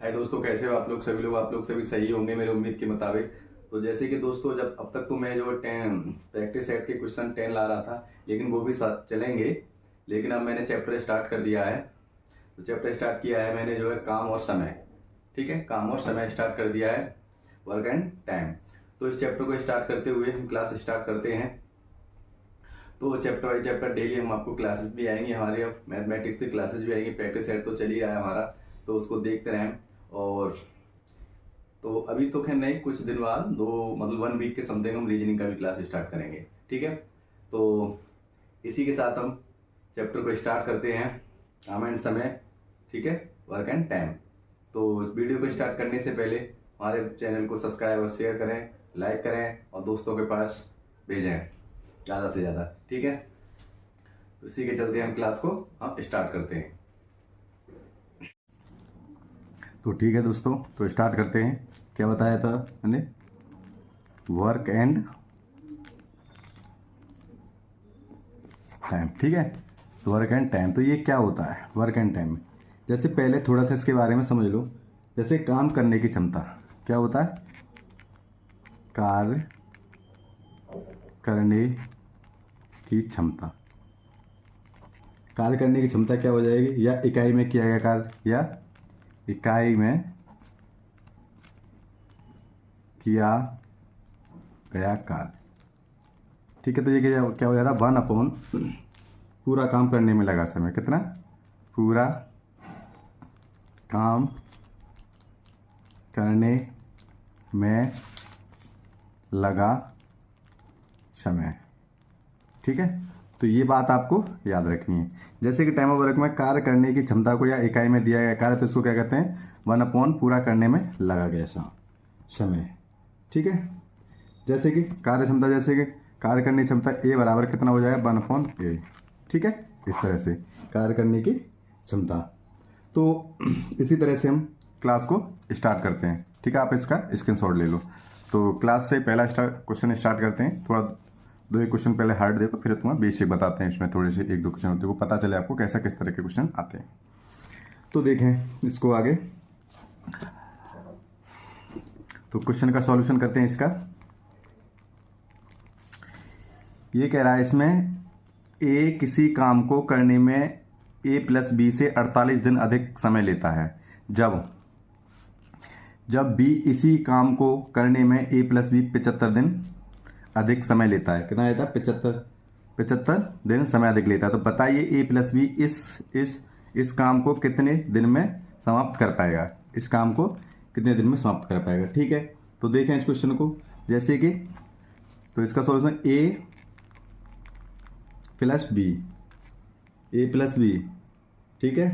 हाय दोस्तों, कैसे हो आप लोग? सभी लोग आप लोग सभी सही होंगे मेरे उम्मीद के मुताबिक। तो जैसे कि दोस्तों, जब अब तक तो मैं जो 10 प्रैक्टिस सेट के क्वेश्चन 10 ला रहा था, लेकिन वो भी साथ चलेंगे। लेकिन अब मैंने चैप्टर स्टार्ट कर दिया है। तो चैप्टर स्टार्ट किया है मैंने, जो है काम और समय। ठीक है, काम और समय स्टार्ट कर दिया है, वर्क एंड टाइम। तो इस चैप्टर को स्टार्ट करते हुए हम क्लास स्टार्ट करते हैं। तो चैप्टर बाई चैप्टर डेली हम आपको क्लासेस भी आएंगी, हमारे अब मैथमेटिक्स की क्लासेस भी आएंगी। प्रैक्टिस सेट तो चल ही रहा है हमारा, तो उसको देखते रहें। और तो अभी तो खैर नहीं, कुछ दिन बाद दो मतलब 1 वीक के समथिंग हम रीजनिंग का भी क्लास स्टार्ट करेंगे। ठीक है, तो इसी के साथ हम चैप्टर को स्टार्ट करते हैं, काम एंड समय। ठीक है, वर्क एंड टाइम। तो इस वीडियो को स्टार्ट करने से पहले हमारे चैनल को सब्सक्राइब और शेयर करें, लाइक करें और दोस्तों के पास भेजें ज़्यादा से ज़्यादा। ठीक है, तो इसी के चलते हम क्लास को हम स्टार्ट करते हैं। तो ठीक है दोस्तों, तो स्टार्ट करते हैं। क्या बताया था मैंने? Work and time. ठीक है, तो वर्क एंड टाइम, तो ये क्या होता है वर्क एंड टाइम में? जैसे पहले थोड़ा सा इसके बारे में समझ लो। जैसे काम करने की क्षमता क्या होता है? कार्य करने की क्षमता। कार्य करने की क्षमता क्या हो जाएगी? या इकाई में किया गया कार्य, या इकाई में किया गया कार्य। ठीक है, तो ये क्या हो जाता है? 1/, पूरा काम करने में लगा समय कितना? पूरा काम करने में लगा समय। ठीक है, तो ये बात आपको याद रखनी है। जैसे कि टाइम ऑफ वर्क में कार्य करने की क्षमता को या इकाई में दिया गया कार्य, तो इसको क्या कहते हैं? 1/, पूरा करने में लगा गया समय। ठीक है, जैसे कि कार्य क्षमता, जैसे कि कार्य करने की क्षमता ए बराबर कितना हो जाएगा? 1/a। ठीक है, इस तरह से कार्य करने की क्षमता। तो इसी तरह से हम क्लास को स्टार्ट करते हैं। ठीक है, आप इसका स्क्रीनशॉट ले लो। तो क्लास से पहला क्वेश्चन स्टार्ट करते हैं। थोड़ा 2 एक क्वेश्चन पहले हार्ड देखो, फिर तुम्हें बेसिक बताते हैं। इसमें थोड़े से 1-2 क्वेश्चन होते हैं, वो पता चले आपको कैसा किस तरह के क्वेश्चन आते हैं। तो देखें इसको आगे। तो क्वेश्चन का सॉल्यूशन करते हैं इसका। ये कह रहा है इसमें, ए किसी काम को करने में a+b से 48 दिन अधिक समय लेता है जब b इसी काम को करने में a+b 75 दिन अधिक समय लेता है। कितना लेता है? 75 दिन समय अधिक लेता है। तो बताइए a+b इस काम को कितने दिन में समाप्त कर पाएगा? इस काम को कितने दिन में समाप्त कर पाएगा? ठीक है, तो देखें इस क्वेश्चन को। जैसे कि तो इसका सॉल्यूशन a प्लस बी, ठीक है,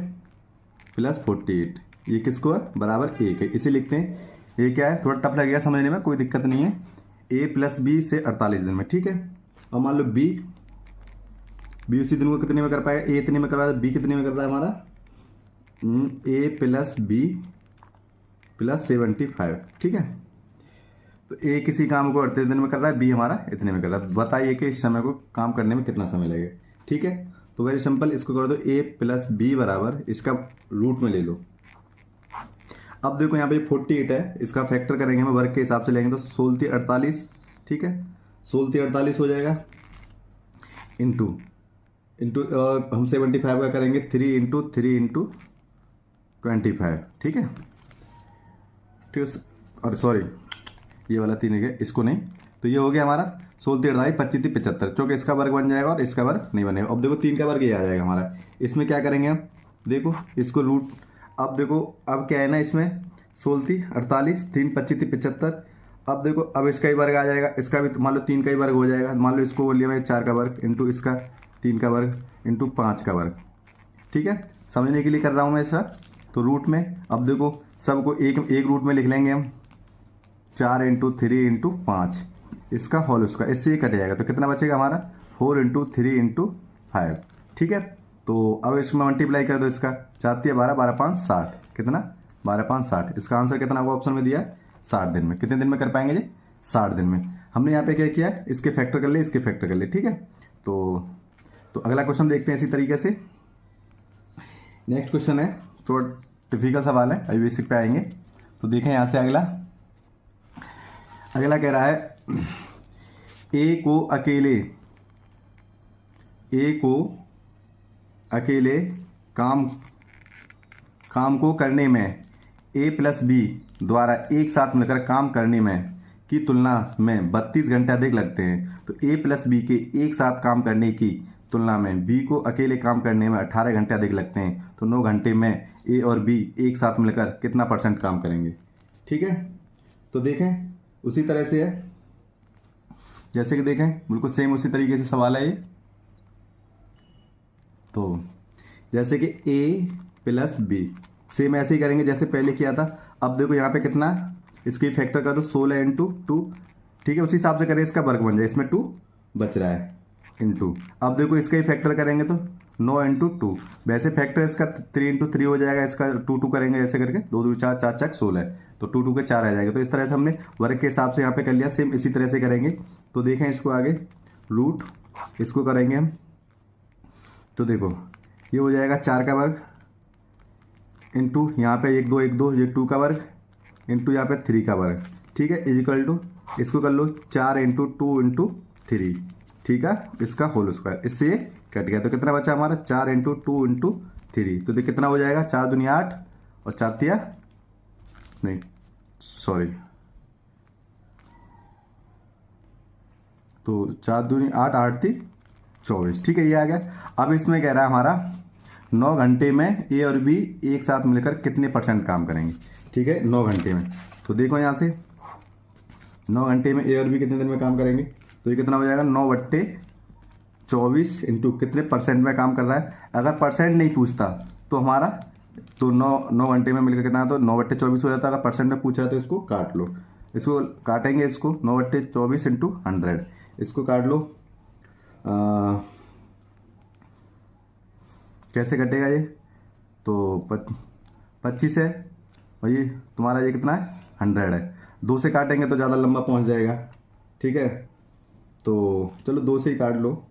प्लस 48, ये किसको है? बराबर 1 है। इसे लिखते हैं। ये क्या है? थोड़ा टफ लगेगा समझने में, कोई दिक्कत नहीं है। a+b से 48 दिन में। ठीक है, और मान लो b उसी दिन को कितने में कर पाएगा? a इतने में कर रहा है, b कितने में कर रहा है हमारा? a+b + 75। ठीक है, तो a किसी काम को 38 दिन में कर रहा है, b हमारा इतने में कर रहा है। बताइए कि इस समय को काम करने में कितना समय लगेगा। ठीक है, तो वेरी सिंपल, इसको कर दो a+b बराबर, इसका रूट में ले लो। अब देखो यहाँ पे 48 है, इसका फैक्टर करेंगे हम वर्क के हिसाब से लेंगे तो 16 48। ठीक है, 16 48 हो जाएगा। इंटू हम 75 का करेंगे 3 × 3 × 25। ठीक है, और सॉरी ये वाला 3 है, इसको नहीं। तो ये हो गया हमारा 16 48 25 75, क्योंकि इसका वर्ग बन जाएगा और इसका वर्ग नहीं बनेगा। अब देखो 3 का वर्ग ये आ जाएगा हमारा। इसमें क्या करेंगे हम? देखो इसको रूट। अब देखो, अब क्या है ना, इसमें 16 48 3 25 75। अब देखो, अब इसका ही वर्ग आ जाएगा, इसका भी मान लो 3 का ही वर्ग हो जाएगा। मान लो इसको बोल लिया मैं 4 का वर्ग इंटू इसका 3 का वर्ग इंटू 5 का वर्ग। ठीक है, समझने के लिए कर रहा हूँ मैं ऐसा। तो रूट में अब देखो सबको एक रूट में लिख लेंगे हम। 4 × 3 × 5, इसका होल उसका, इससे ये कट जाएगा तो कितना बचेगा हमारा? 4 × 3 × 5। ठीक है, तो अब इसमें मल्टीप्लाई कर दो। इसका 4 × 12 12 5 60, कितना? 12 5 60। इसका आंसर कितना हुआ? ऑप्शन में दिया 60 दिन में। कितने दिन में कर पाएंगे जी? 60 दिन में। हमने यहाँ पे क्या किया? इसके फैक्टर कर लिए, इसके फैक्टर कर लिए। ठीक है, तो अगला क्वेश्चन देखते हैं इसी तरीके से। नेक्स्ट क्वेश्चन है, तो टिपिकल सवाल है, अभी बेसिक पे आएंगे। तो देखें यहाँ से अगला कह रहा है ए को अकेले काम को करने में ए प्लस बी द्वारा एक साथ मिलकर काम करने में की तुलना में 32 घंटे अधिक लगते हैं। तो ए प्लस बी के एक साथ काम करने की तुलना में बी को अकेले काम करने में 18 घंटे अधिक लगते हैं। तो 9 घंटे में ए और बी एक साथ मिलकर कितना % काम करेंगे। ठीक है, तो देखें उसी तरह से है, जैसे कि देखें बिल्कुल सेम उसी तरीके से सवाल है ये। तो जैसे कि ए प्लस बी सेम ऐसे ही करेंगे जैसे पहले किया था। अब देखो यहाँ पे कितना, इसकी फैक्टर कर दो 16 इंटू 2। ठीक है, उसी हिसाब से करें, इसका वर्ग बन जाए, इसमें 2 बच रहा है इंटू। अब देखो इसका ही फैक्टर करेंगे तो 9 इंटू 2। वैसे फैक्टर इसका 3 इंटू 3 हो जाएगा, इसका 2 करेंगे ऐसे करके, 2 2 4 4 4 16, तो 2 2 के 4 आ जाएगा। तो इस तरह से हमने वर्ग के हिसाब से यहाँ पे कर लिया। सेम इसी तरह से करेंगे। तो देखें इसको आगे रूट इसको करेंगे हम, तो देखो ये हो जाएगा 4 का वर्ग इंटू यहाँ पे 1 2 1 2 ये 2 का वर्ग इंटू यहाँ पे 3 का वर्ग। ठीक है, इजिकल टू इसको कर लो 4 इंटू 2 इंटू 3। ठीक है, इसका होल स्क्वायर, इससे ये कट गया। तो कितना बचा हमारा 4 इंटू 2 इंटू 3। तो देखिए कितना हो जाएगा 4 दूनी 8 और 4 तिया नहीं सॉरी, तो 4 दूनी 8 8 ती 24। ठीक है, ये आ गया। अब इसमें कह रहा है हमारा 9 घंटे में ए और बी एक साथ मिलकर कितने % काम करेंगे। ठीक है, 9 घंटे में। तो देखो यहाँ से 9 घंटे में ए और बी कितने दिन में काम करेंगे। तो ये कितना हो जाएगा 9/24 इंटू कितने % में काम कर रहा है। अगर % नहीं पूछता तो हमारा तो 9 घंटे में मिलकर कितना, तो 9/24 हो जाता है। अगर % में पूछा है तो इसको काट लो, इसको काटेंगे, इसको 9/24 इंटू 100 इसको काट लो। कैसे कटेगा ये, तो 25 है और ये तुम्हारा ये कितना है 100 है। 2 से काटेंगे तो ज़्यादा लंबा पहुंच जाएगा। ठीक है, तो चलो 2 से ही काट लो।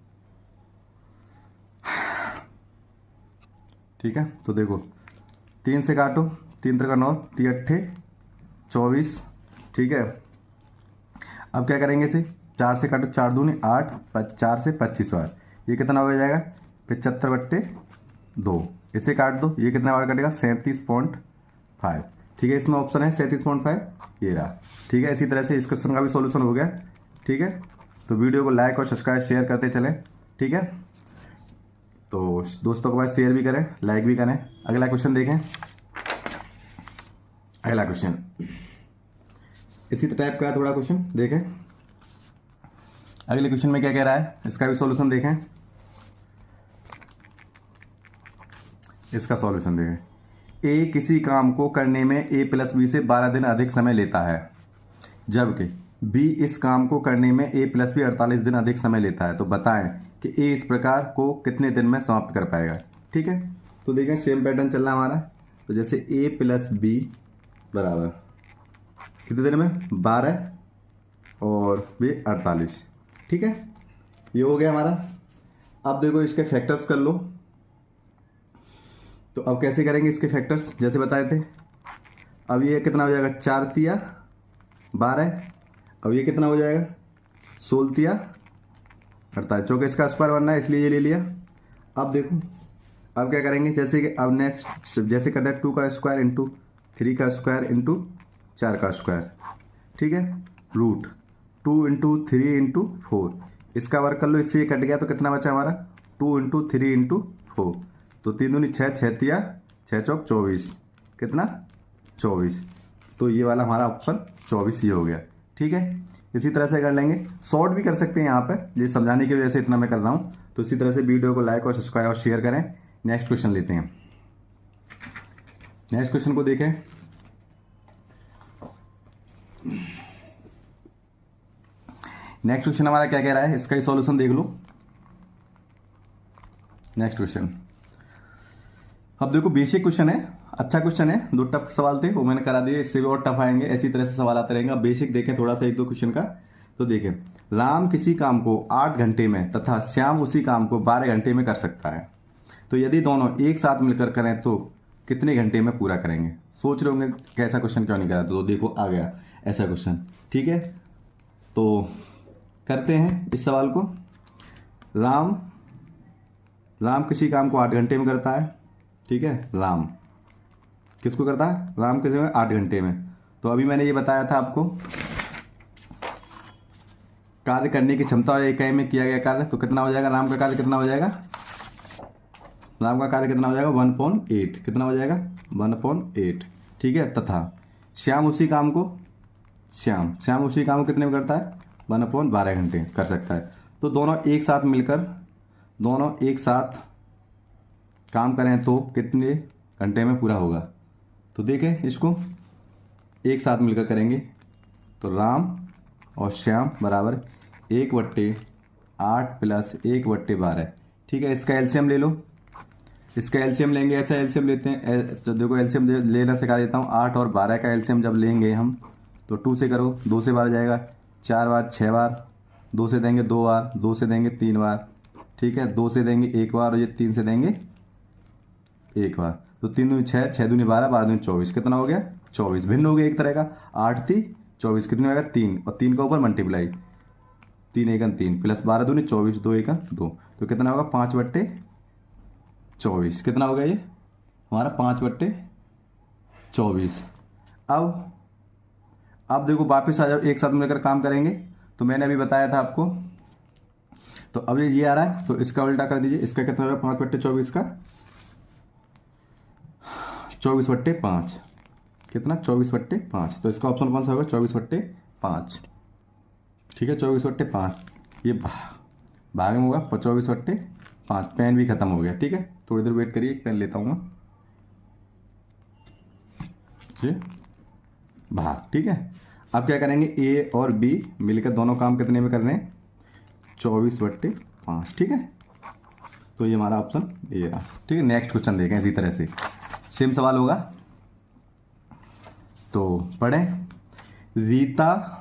ठीक है, तो देखो 3 से काटो, 3 3 9 3 8 24। ठीक है, अब क्या करेंगे इसे 4 से काटो, 4 दूनी 8 4 से 25 बार, ये कितना हो जाएगा 75/2। इसे काट दो, ये कितना बार कटेगा 37.5। ठीक है, इसमें ऑप्शन है 37.5, ये रहा। ठीक है, इसी तरह से इस क्वेश्चन का भी सॉल्यूशन हो गया। ठीक है, तो वीडियो को लाइक और सब्सक्राइब शेयर करते चलें। ठीक है, तो दोस्तों के पास शेयर भी करें, लाइक भी करें। अगला क्वेश्चन देखें। अगला क्वेश्चन इसी टाइप का थोड़ा क्वेश्चन देखें। अगले क्वेश्चन में क्या कह रहा है, इसका भी सॉल्यूशन देखें। इसका सॉल्यूशन देखें। ए किसी काम को करने में ए प्लस बी से 12 दिन अधिक समय लेता है, जबकि बी इस काम को करने में ए प्लस बी 48 दिन अधिक समय लेता है। तो बताएं कि ए इस प्रकार को कितने दिन में समाप्त कर पाएगा। ठीक है, तो देखें सेम पैटर्न चल रहा है हमारा। तो जैसे ए प्लस बी बराबर कितने दिन में 12 और बी 48। ठीक है, ये हो गया हमारा। अब देखो इसके फैक्टर्स कर लो। तो अब कैसे करेंगे इसके फैक्टर्स, जैसे बताए थे। अब ये कितना हो जाएगा 4 तिया 12। अब ये कितना हो जाएगा 16 तिया 48, चौके इसका स्क्वायर बनना है इसलिए ये ले लिया। अब देखो अब क्या करेंगे, जैसे कि अब नेक्स्ट जैसे करते हैं 2 का स्क्वायर इंटू 3 का स्क्वायर इंटू 4 का स्क्वायर। ठीक है, रूट 2 इंटू 3 इंटू 4, इसका वर्क कर लो, इससे ये कट गया। तो कितना बचा हमारा 2 इंटू 3 इंटू 4, तो 3 दूनी 6 6 तिया 6 चौक 24, कितना 24। तो ये वाला हमारा ऑप्शन 24 ये हो गया। ठीक है, इसी तरह से कर लेंगे, शॉर्ट भी कर सकते हैं यहाँ पे, ये समझाने की वजह से इतना मैं कर रहा हूँ। तो इसी तरह से वीडियो को लाइक और सब्सक्राइब और शेयर करें। नेक्स्ट क्वेश्चन लेते हैं। नेक्स्ट क्वेश्चन को देखें। नेक्स्ट क्वेश्चन हमारा क्या कह रहा है, इसका ही सॉल्यूशन देख लो। नेक्स्ट क्वेश्चन, अब देखो बेसिक क्वेश्चन है, अच्छा क्वेश्चन है। 2 टफ सवाल थे वो मैंने करा दिए, इससे भी और टफ आएंगे। इसी तरह से सवाल आते रहेंगे। बेसिक देखें थोड़ा सा 1 2 क्वेश्चन का। तो देखें, राम किसी काम को 8 घंटे में तथा श्याम उसी काम को 12 घंटे में कर सकता है। तो यदि दोनों एक साथ मिलकर करें तो कितने घंटे में पूरा करेंगे। सोच रहे होंगे कि ऐसा क्वेश्चन क्यों नहीं करा, तो देखो आ गया ऐसा क्वेश्चन। ठीक है, तो करते हैं इस सवाल को। राम किसी काम को 8 घंटे में करता है। ठीक है, राम किसको करता है, राम किसी में 8 घंटे में। तो अभी मैंने ये बताया था आपको, कार्य करने की क्षमता इकाई में किया गया कार्य, तो कितना हो जाएगा, राम का कार्य कितना हो जाएगा, राम का कार्य कितना हो जाएगा 1/8, कितना हो जाएगा 1/8। ठीक है, तथा श्याम उसी काम को कितने में करता है 1/12 घंटे कर सकता है। तो दोनों एक साथ काम करें तो कितने घंटे में पूरा होगा। तो देखें इसको, एक साथ मिलकर करेंगे तो राम और श्याम बराबर 1/8 प्लस 1/12। ठीक है, इसका एलसीएम ले लो, इसका एलसीएम लेंगे। ऐसा एलसीएम लेते हैं, तो देखो एलसीएम लेना सिखा देता हूँ। 8 और 12 का एलसीएम जब लेंगे हम तो 2 से करो, 2 से बार जाएगा 4 बार, 6 बार, 2 से देंगे 2 बार, 2 से देंगे 3 बार। ठीक है, 2 से देंगे 1 बार और ये 3 से देंगे 1 बार। तो 3 दूनी 6, 6 दूनी 12, 12 दूनी 24, कितना हो गया 24। भिन्न हो गया एक तरह का, 8 थी 24, कितने होगा 3 और 3 का ऊपर मल्टीप्लाई, 3 एकन 3 प्लस 12 दूनी 24, 2 एकन 2, तो कितना होगा 5/24। कितना हो गया ये हमारा 5/24। अब देखो वापस आ जाओ, एक साथ मिलकर काम करेंगे। तो मैंने अभी बताया था आपको, तो अब ये आ रहा है तो इसका उल्टा कर दीजिए। इसका कितना होगा 5/24 का 24/5, कितना 24/5। तो इसका ऑप्शन कौन सा होगा 24/5। ठीक है, 24/5 ये भाग में होगा 24/5। पेन भी खत्म हो गया। ठीक है, थोड़ी देर वेट करिए, पेन लेता हूँ मैं जी, भाग। ठीक है, अब क्या करेंगे, ए और बी मिलकर दोनों काम कितने में कर रहे हैं 24/5। ठीक है, तो ये हमारा ऑप्शन ए रहा। ठीक है, नेक्स्ट क्वेश्चन देखें, इसी तरह से सेम सवाल होगा। तो पढ़ें, रीता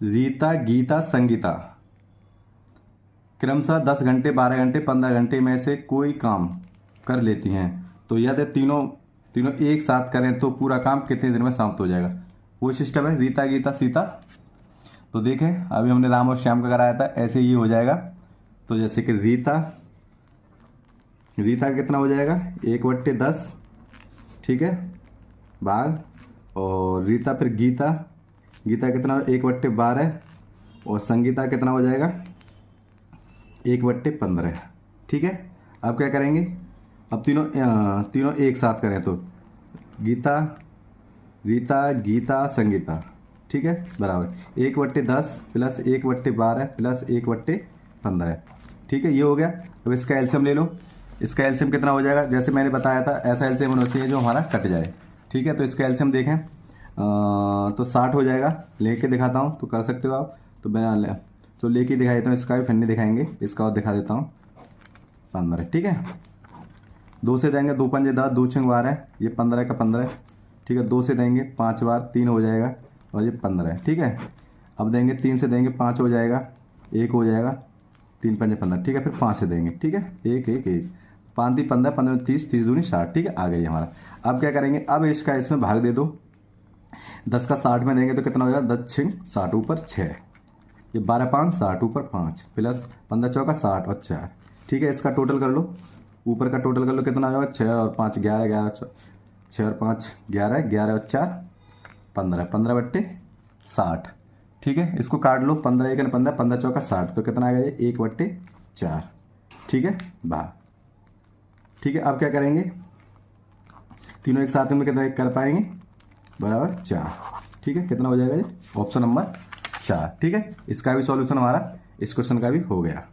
गीता संगीता क्रमशः 10 घंटे 12 घंटे 15 घंटे में से कोई काम कर लेती हैं। तो यदि तीनों एक साथ करें तो पूरा काम कितने दिन में समाप्त हो जाएगा। वही सिस्टम है, रीता गीता सीता। तो देखें अभी हमने राम और श्याम का कराया था, ऐसे ही हो जाएगा। तो जैसे कि रीता कितना हो जाएगा 1/10। ठीक है, भाग, और रीता फिर गीता कितना 1/12 और संगीता कितना हो जाएगा 1/15। ठीक है, अब क्या करेंगे, अब तीनों एक साथ करें तो रीता गीता संगीता। ठीक है, बराबर 1/10 प्लस 1/12 प्लस 1/15। ठीक है, ये हो गया। अब इसका एलसीएम ले लो। इसका एलसीएम कितना हो जाएगा, जैसे मैंने बताया था ऐसा एलसीएम होना चाहिए जो हमारा कट जाए। ठीक है, तो इसका एलसीएम देखें तो 60 हो जाएगा। लेके दिखाता हूँ तो कर सकते हो आप, तो मैं तो लेके दिखा देता हूँ। इसका भी फिर नहीं दिखाएंगे, इसका और दिखा देता हूँ 15। ठीक है, 2 से देंगे 2 पंजे 10, 2 6 12, ये 15 का 15। ठीक है, 2 से देंगे 5 बार, 3 हो जाएगा और ये 15। ठीक है, अब देंगे 3 से देंगे 5 हो जाएगा, 1 हो जाएगा, 3 पंजे 15। ठीक है, फिर 5 से देंगे। ठीक है, 1 1 1, 5 3 15, 15 30, 30 दूनी 60। ठीक है, आ गई हमारा। अब क्या करेंगे, अब इसका इसमें भाग दे दो। 10 का 60 में देंगे तो कितना हो जाएगा 10 6 60 ऊपर 6, ये 12 5 60 ऊपर 5 प्लस 15 चौका 60 और 4। ठीक है, इसका टोटल कर लो, ऊपर का टोटल कर लो, कितना आ जाएगा 6 और 5 11, 11 6 और 5 11, 11 और 4 15, 15/60। ठीक है, इसको काट लो, 15 1 15, 15 चौका 60, तो कितना आ गया 1/4। ठीक है, भाग। ठीक है, अब क्या करेंगे, तीनों एक साथ में कितना कर पाएंगे बराबर 4। ठीक है, कितना हो जाएगा ये ऑप्शन नंबर 4। ठीक है, इसका भी सॉल्यूशन हमारा इस क्वेश्चन का भी हो गया।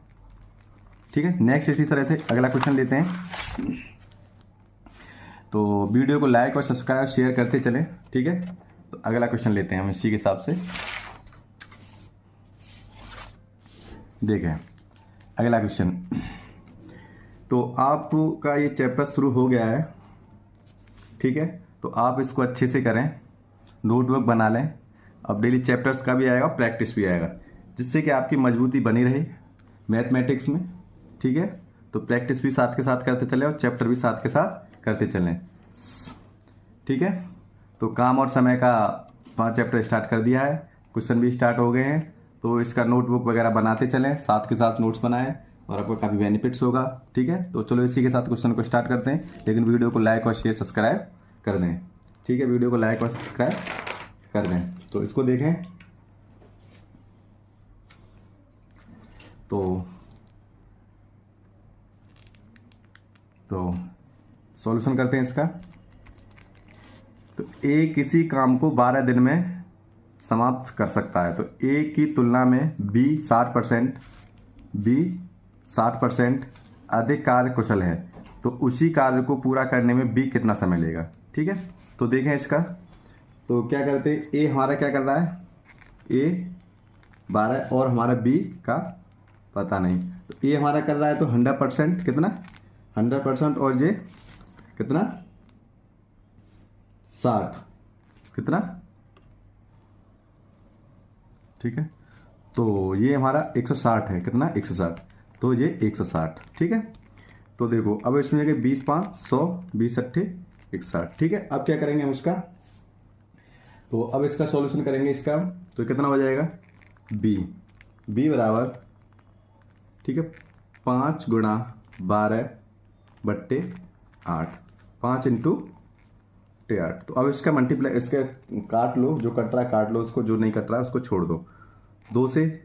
ठीक है, नेक्स्ट इसी तरह से अगला क्वेश्चन लेते हैं। तो वीडियो को लाइक और सब्सक्राइब शेयर करते चलें। ठीक है, तो अगला क्वेश्चन लेते हैं हम इसी के हिसाब से। देखें अगला क्वेश्चन, तो आपका ये चैप्टर शुरू हो गया है। ठीक है, तो आप इसको अच्छे से करें, नोटबुक बना लें। अब डेली चैप्टर्स का भी आएगा, प्रैक्टिस भी आएगा, जिससे कि आपकी मजबूती बनी रहे मैथमेटिक्स में। ठीक है, तो प्रैक्टिस भी साथ के साथ करते चले और चैप्टर भी साथ के साथ करते चलें। ठीक है, तो काम और समय का 5 चैप्टर स्टार्ट कर दिया है, क्वेश्चन भी स्टार्ट हो गए हैं। तो इसका नोटबुक वगैरह बनाते चलें, साथ के साथ नोट्स बनाएं और आपको काफ़ी बेनिफिट्स होगा। ठीक है, तो चलो इसी के साथ क्वेश्चन को स्टार्ट करते हैं, लेकिन वीडियो को लाइक और शेयर सब्सक्राइब कर दें। ठीक है, वीडियो को लाइक और सब्सक्राइब कर दें। तो इसको देखें, तो सॉल्यूशन करते हैं इसका। तो ए किसी काम को 12 दिन में समाप्त कर सकता है, तो ए की तुलना में बी 60% अधिक कार्य कुशल है, तो उसी कार्य को पूरा करने में बी कितना समय लेगा। ठीक है, तो देखें इसका, तो क्या करते हैं, ए हमारा क्या कर रहा है, ए 12 और हमारा बी का पता नहीं। तो ए हमारा कर रहा है तो 100%, कितना 100%, और ये कितना 60, कितना, ठीक है, तो ये हमारा 160 है, कितना 160, तो ये 160। ठीक है, तो देखो अब इसमें 20 5 100, 20 अट्ठे 160। ठीक है, अब क्या करेंगे हम इसका, तो अब इसका सॉल्यूशन करेंगे इसका, तो कितना हो जाएगा, बी बराबर, ठीक है, 5 गुणा 12/8, 5 इंटू 8। तो अब इसका मल्टीप्लाई, इसका काट लो, जो कट रहा है काट लो उसको, जो नहीं कट रहा है उसको छोड़ दो। 2 से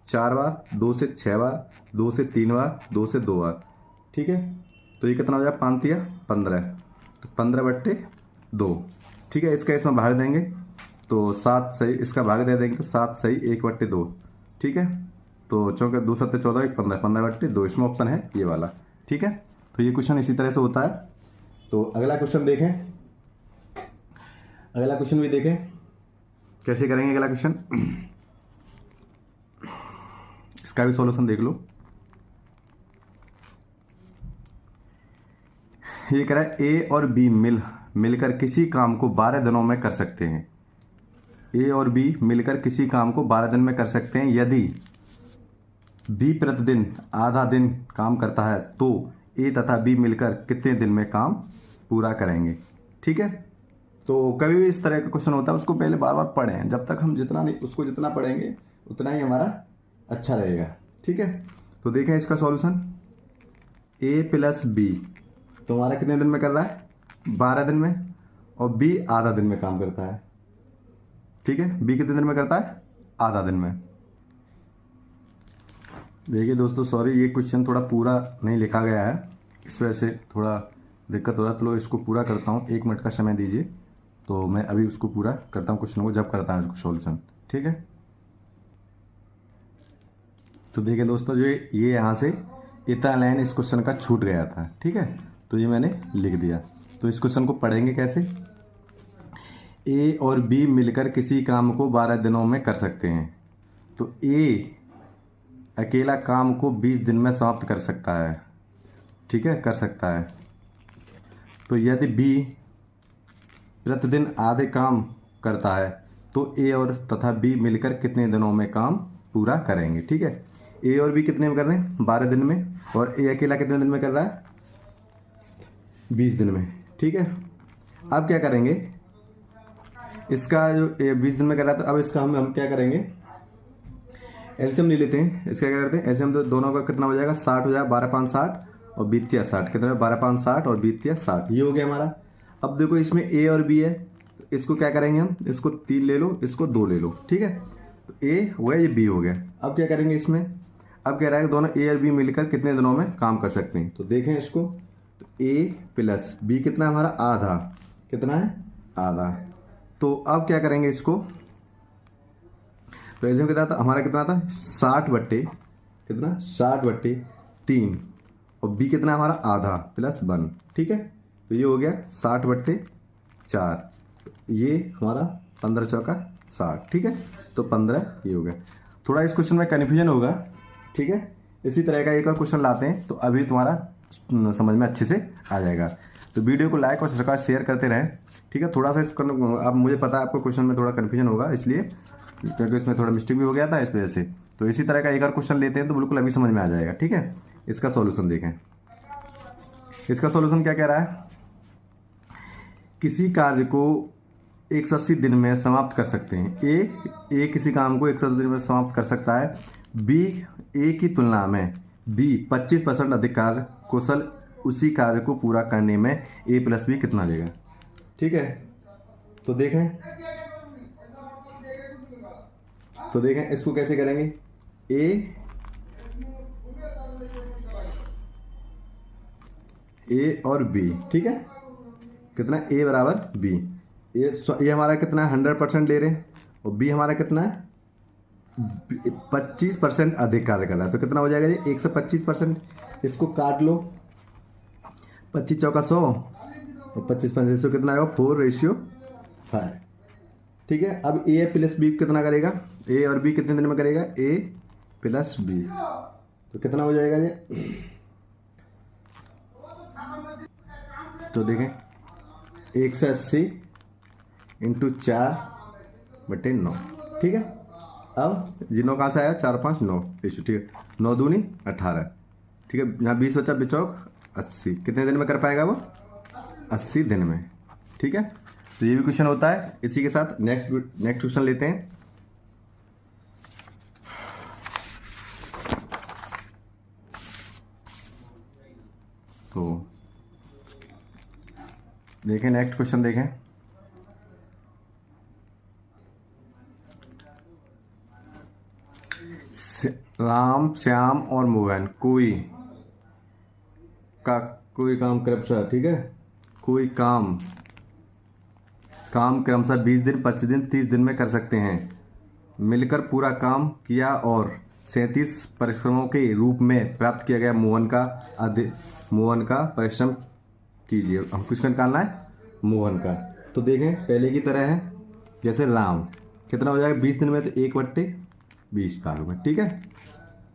4 बार, 2 से 6 बार, 2 से 3 बार, 2 से 2 बार। ठीक है, तो ये कितना हो जाएगा, 5 या 15, तो 15/2। ठीक है, इसका इसमें भाग देंगे तो 7 सही, इसका भाग दे देंगे तो 7 सही 1/2। ठीक है, तो चौके 2 7 14 1 15, 15/2, इसमें ऑप्शन है ये वाला। ठीक है, तो ये क्वेश्चन इसी तरह से होता है। तो अगला क्वेश्चन देखें, अगला क्वेश्चन भी देखें कैसे करेंगे अगला क्वेश्चन, इसका भी सॉल्यूशन देख लो। ये कह रहा है ए और बी मिलकर किसी काम को 12 दिनों में कर सकते हैं। ए और बी मिलकर किसी काम को 12 दिन में कर सकते हैं। यदि बी प्रतिदिन आधा दिन काम करता है तो ए तथा बी मिलकर कितने दिन में काम पूरा करेंगे। ठीक है, तो कभी भी इस तरह का क्वेश्चन होता है उसको पहले बार बार पढ़ें, जब तक हम जितना पढ़ेंगे उतना ही हमारा अच्छा रहेगा। ठीक है, तो देखें इसका सॉल्यूशन, ए प्लस बी, तो हमारा कितने दिन में कर रहा है, 12 दिन में, और बी आधा दिन में काम करता है। ठीक है, बी कितने दिन में करता है, आधा दिन में। देखिए दोस्तों, सॉरी ये क्वेश्चन थोड़ा पूरा नहीं लिखा गया है, इस वजह से थोड़ा दिक्कत हो रहा है। तो इसको पूरा करता हूँ, 1 मिनट का समय दीजिए, तो मैं अभी उसको पूरा करता हूँ क्वेश्चन को, जब करता हूँ उसको सॉल्यूशन। ठीक है, तो देखिए दोस्तों, जो ये यहाँ से इतना लाइन इस क्वेश्चन का छूट गया था। ठीक है, तो ये मैंने लिख दिया। तो इस क्वेश्चन को पढ़ेंगे कैसे, ए और बी मिलकर किसी काम को 12 दिनों में कर सकते हैं। तो ए अकेला काम को 20 दिन में समाप्त कर सकता है। ठीक है, कर सकता है। तो यदि बी प्रतिदिन आधे काम करता है तो ए और तथा बी मिलकर कितने दिनों में काम पूरा करेंगे। ठीक है, ए और बी कितने में कर रहे हैं, 12 दिन में, और ए अकेला कितने दिन में कर रहा है, 20 दिन में। ठीक है, अब क्या करेंगे, इसका जो 20 दिन में कर रहा है, तो अब इसका हम क्या करेंगे, एलसीएम ले लेते हैं। इसका क्या करते हैं, एलसीएम, तो दोनों का कितना हो जाएगा, 60 हो जाएगा, 12 5 60 और 20 60, कितना 12 5 60 और 20 60, ये हो गया हमारा। अब देखो इसमें ए और बी है, तो इसको क्या करेंगे हम, इसको 3 ले लो, इसको 2 ले लो। ठीक है, तो ए हो गया, ये बी हो गया। अब क्या करेंगे इसमें, अब कह रहा है दोनों ए और बी मिलकर कितने दिनों में काम कर सकते हैं। तो देखें इसको, तो ए प्लस बी कितना है हमारा, आधा, कितना है, आधा। तो अब क्या करेंगे इसको, तो एलसीएम कितना था हमारा, कितना था 60/3, और बी कितना हमारा, आधा प्लस 1। ठीक है, तो ये हो गया 60/4, ये हमारा 15 चौका 60। ठीक है, तो 15 ये हो गया। थोड़ा इस क्वेश्चन में कन्फ्यूजन होगा। ठीक है, इसी तरह का एक और क्वेश्चन लाते हैं, तो अभी तुम्हारा समझ में अच्छे से आ जाएगा। तो वीडियो को लाइक और सब्सक्राइब शेयर करते रहें। ठीक है, थोड़ा सा अब मुझे पता है आपको क्वेश्चन में थोड़ा कन्फ्यूजन होगा, इसलिए क्योंकि इसमें थोड़ा मिस्टेक भी हो गया था, इस वजह से। तो इसी तरह का एक और क्वेश्चन लेते हैं, तो बिल्कुल अभी समझ में आ जाएगा। ठीक है, इसका सॉल्यूशन देखें। इसका सॉल्यूशन क्या कह रहा है, किसी कार्य को 180 दिन में समाप्त कर सकते हैं। ए किसी काम को 180 दिन में समाप्त कर सकता है। बी ए की तुलना में बी 25% अधिक कार्य कुशल, उसी कार्य को पूरा करने में ए प्लस बी कितना लेगा। ठीक है, तो देखें इसको कैसे करेंगे। ए और बी, ठीक है, कितना ए बराबर बी। ये हमारा कितना है 100% ले रहे हैं और बी हमारा कितना है 25% अधिक कार्य कर रहा है, तो कितना हो जाएगा जी 125%। इसको काट लो, 25 चौका 100 और 25 कितना आएगा 4:5। ठीक है, अब ए प्लस बी कितना करेगा, ए और बी कितने दिन में करेगा, ए प्लस बी, तो कितना हो जाएगा जी। तो देखें 180 इंटू 4/9, ठीक है। अब जी 9 कहाँ से आया, 4 5 9, ठीक है, 9 दूनी 18, ठीक है, यहाँ 20 बचा, बिचौक 80, कितने दिन में कर पाएगा वो, 80 दिन में। ठीक है, तो ये भी क्वेश्चन होता है। इसी के साथ नेक्स्ट क्वेश्चन लेते हैं। तो देखें नेक्स्ट क्वेश्चन देखें, राम श्याम और मोहन कोई काम क्रमशः, ठीक है, कोई काम क्रमशः 20 दिन 25 दिन 30 दिन में कर सकते हैं। मिलकर पूरा काम किया और 37 परिश्रमों के रूप में प्राप्त किया गया मोहन का परिश्रम कीजिए। हम कुछ निकालना है मोहन का। तो देखें पहले की तरह है, जैसे राम कितना हो जाएगा 20 दिन में, तो 1/20 भाग में, ठीक है।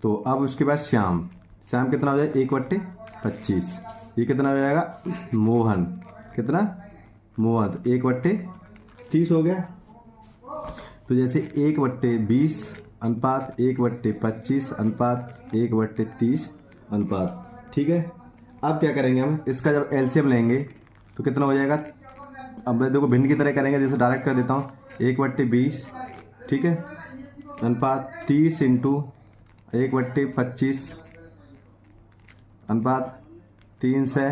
तो अब उसके बाद श्याम कितना हो जाएगा 1/25, ये कितना हो जाएगा मोहन, कितना मोहन, तो 1/30 हो गया। तो जैसे 1/20 अनुपात 1/25 अनुपात 1/30 अनुपात, ठीक है। अब क्या करेंगे हम, इसका जब एलसीएम लेंगे तो कितना हो जाएगा। अब मैं देखो भिन्न की तरह करेंगे, जैसे डायरेक्ट कर देता हूँ 1/20, ठीक है, अनुपात 30 इंटू 1/25 अनुपात 300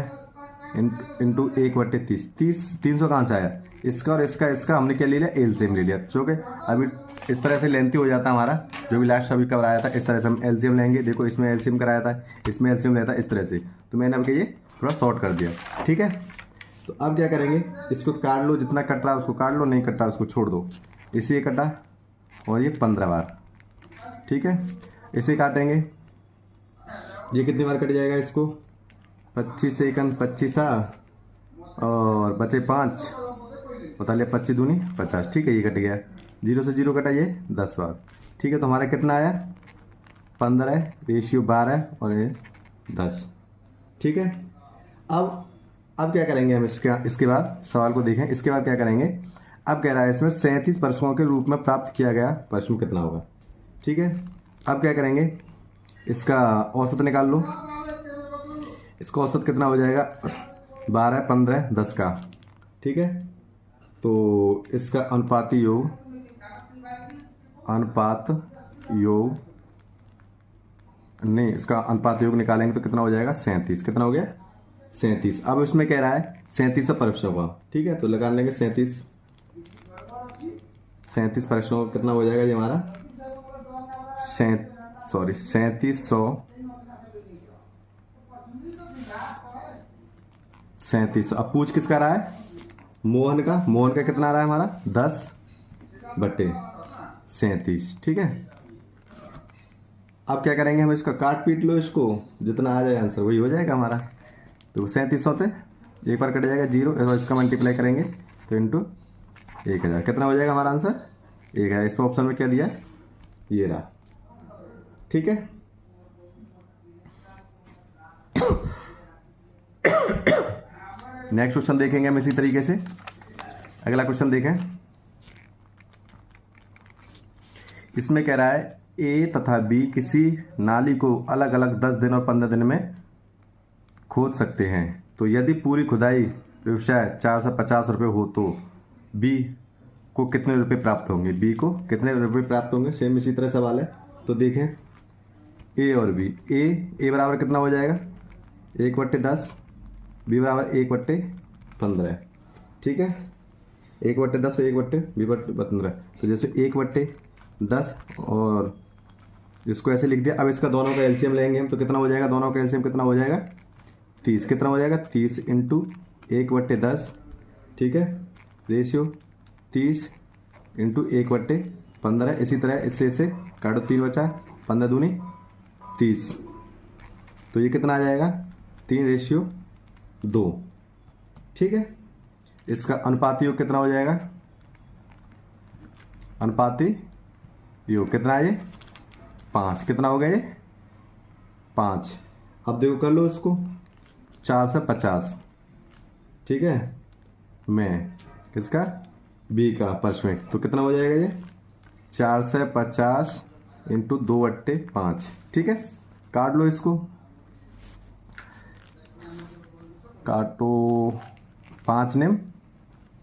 इंटू 1/30। 300 कहाँ से आया, इसका और इसका हमने क्या ले लिया, एलसीएम ले लिया। चलो अभी इस तरह से लेंथी हो जाता है हमारा, जो भी लास्ट अभी कराया था, इस तरह से हम एलसीएम लेंगे। देखो इसमें एलसीएम कराया था, इसमें एलसीएम लेता है, इस तरह से। तो मैंने अब ये थोड़ा शॉर्ट कर दिया, ठीक है। तो अब क्या करेंगे, इसको काट लो, जितना कट रहा है उसको काट लो, नहीं कट रहा उसको छोड़ दो। इसे कटा और ये 15 बार, ठीक है। इसे काटेंगे, ये कितनी बार कट जाएगा, इसको 25 सेकंड 25 और बचे 5, बता लिया 25 दूनी 50, ठीक है, ये कट गया। 0 से 0 कटा, ये 10 बार, ठीक है। तो हमारा कितना आया 15:12 और ये 10, ठीक है। अब क्या करेंगे हम, इसके बाद सवाल को देखें। इसके बाद क्या करेंगे, अब कह रहा है इसमें 37 परिश्रमों के रूप में प्राप्त किया गया परिश्रम कितना होगा, ठीक है। अब क्या करेंगे, इसका औसत निकाल लो। इसका औसत कितना हो जाएगा 12 15 10 का, ठीक है। तो इसका अनुपात योग निकालेंगे तो कितना हो जाएगा 37, कितना हो गया 37। अब इसमें कह रहा है 37 परिश्रम का, ठीक है, तो लगा लेंगे 37 परिश्रम कितना हो जाएगा ये हमारा 3700। अब पूछ किसका रहा है, मोहन का कितना आ रहा है हमारा 10/37, ठीक है। अब क्या करेंगे हम, इसका काट पीट लो, इसको जितना आ जाए आंसर वही हो जाएगा हमारा। तो 3700 से एक बार कट जाएगा 0, और इसका मल्टीप्लाई करेंगे तो इंटू 1000, कितना हो जाएगा हमारा आंसर 1000। इसमें ऑप्शन में क्या दिया, ये रहा, ठीक है। नेक्स्ट क्वेश्चन देखेंगे हम इसी तरीके से। अगला क्वेश्चन देखें, इसमें कह रहा है ए तथा बी किसी नाली को अलग अलग 10 दिन और 15 दिन में खोद सकते हैं। तो यदि पूरी खुदाई व्यवसाय 450 रुपये हो तो बी को कितने रुपए प्राप्त होंगे, बी को कितने रुपए प्राप्त होंगे। सेम इसी तरह सवाल है। तो देखें ए और बी, ए बराबर कितना हो जाएगा 1/10, बी बराबर 1/15। ठीक है, 1/10 1/15। तो जैसे 1/10 और इसको ऐसे लिख दिया। अब इसका दोनों का एलसीएम लेंगे हम, तो कितना हो जाएगा, दोनों का एलसीएम कितना हो जाएगा 30। कितना हो जाएगा 30 × 1/10। ठीक है, रेशियो 30 × 1/15। इसी तरह इससे इसे काटो, 3 बचा, 15 दूनी 30। तो ये कितना आ जाएगा 3:2। ठीक है, इसका अनुपाती योग कितना हो जाएगा, अनुपाती योग कितना है ये 5। कितना हो गया ये 5। अब देखो कर लो इसको 450। ठीक है, में किसका, बी का परसेंट। तो कितना हो जाएगा ये 450 × 2/5। ठीक है, काट लो इसको, काटो 5 निम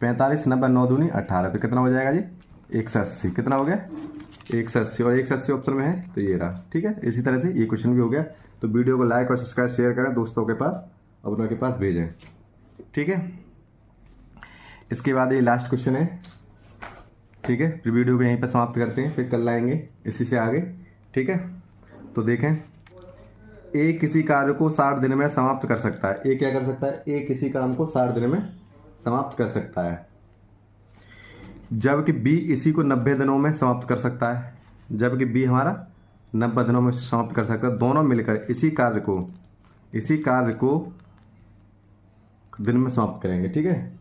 45, 90, 9 दूनी 18। तो कितना हो जाएगा जी 180। कितना हो गया 180, और 180 ऑप्शन में है तो ये रहा। ठीक है, इसी तरह से ये क्वेश्चन भी हो गया। तो वीडियो को लाइक और सब्सक्राइब शेयर करें दोस्तों के पास, अपनों के पास भेजें। ठीक है, इसके बाद ये लास्ट क्वेश्चन है। ठीक है, फिर वीडियो को यहीं पर समाप्त करते हैं, फिर कल लाएंगे इसी से आगे। ठीक है, तो देखें ए किसी कार्य को 60 दिन में समाप्त कर सकता है। ए क्या कर सकता है, ए किसी काम को 60 दिन में समाप्त कर सकता है, जबकि बी इसी को 90 दिनों में समाप्त कर सकता है। जबकि बी हमारा 90 दिनों में समाप्त कर सकता है। दोनों मिलकर इसी कार्य को दिन में समाप्त करेंगे। ठीक है,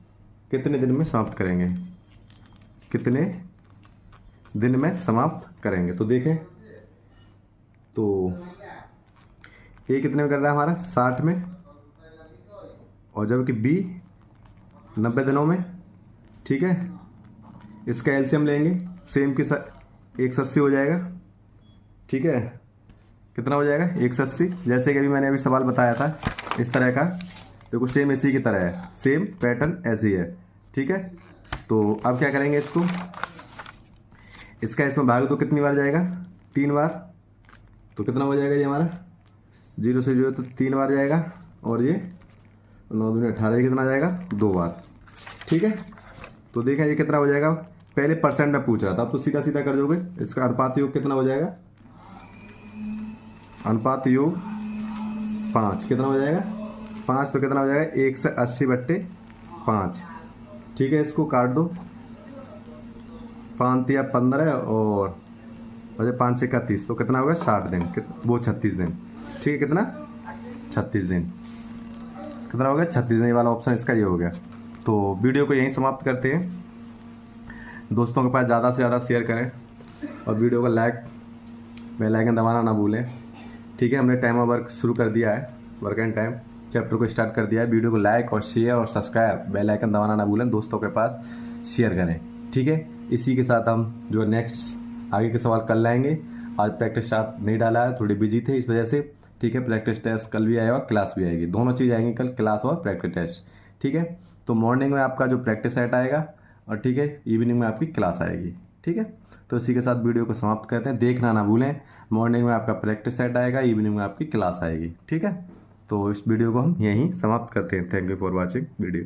कितने दिन में समाप्त करेंगे, कितने दिन में समाप्त करेंगे। तो देखें, तो ए कितने में कर रहा है हमारा 60 में, और जबकि बी 90 दिनों में। ठीक है, इसका एलसीएम लेंगे, सेम के साथ 180 हो जाएगा। ठीक है, कितना हो जाएगा 180। जैसे कि अभी मैंने सवाल बताया था इस तरह का, देखो सेम इसी की तरह है, सेम पैटर्न ऐसी है। ठीक है, तो अब क्या करेंगे, इसका इसमें भाग दो, कितनी बार जाएगा 3 बार। तो कितना हो जाएगा ये हमारा 0 से 0 तो 3 बार जाएगा, और ये 9 दूनी 18, कितना जाएगा 2 बार। ठीक है, तो देखा ये कितना हो जाएगा, पहले परसेंट में पूछ रहा था, अब तो सीधा सीधा कर दोगे। इसका अनुपात योग कितना हो जाएगा, अनुपात योग 5। कितना हो जाएगा 5, तो कितना हो जाएगा 180/5। ठीक है, इसको काट दो, 5 या 15 और 5 6 31, तो कितना होगा 60 दिन, वो 36 दिन। ठीक है, कितना 36 दिन, कितना हो गया 36 दिन। ये वाला ऑप्शन इसका ये हो गया। तो वीडियो को यहीं समाप्त करते हैं। दोस्तों के पास ज़्यादा से ज़्यादा शेयर करें, और वीडियो को लाइक बेल आइकन दबाना ना भूलें। ठीक है, हमने टाइम ऑफ वर्क शुरू कर दिया है, वर्क एंड टाइम चैप्टर को स्टार्ट कर दिया है। वीडियो को लाइक और शेयर और सब्सक्राइब बेल आइकन दबाना ना भूलें, दोस्तों के पास शेयर करें। ठीक है, इसी के साथ हम जो नेक्स्ट आगे के सवाल कल लाएंगे। आज प्रैक्टिस स्टार्ट नहीं डाला है, थोड़ी बिजी थे इस वजह से। ठीक है, प्रैक्टिस टेस्ट कल भी आएगा, क्लास भी आएगी, दोनों चीज़ आएंगी कल, क्लास और प्रैक्टिस टेस्ट। ठीक है, तो मॉर्निंग में आपका जो प्रैक्टिस सेट आएगा, और ठीक है इवनिंग में आपकी क्लास आएगी। ठीक है, तो इसी के साथ वीडियो को समाप्त करते हैं। देखना ना भूलें, मॉर्निंग में आपका प्रैक्टिस सेट आएगा, इवनिंग में आपकी क्लास आएगी। ठीक है, तो इस वीडियो को हम यहीं समाप्त करते हैं। Thank you for watching video.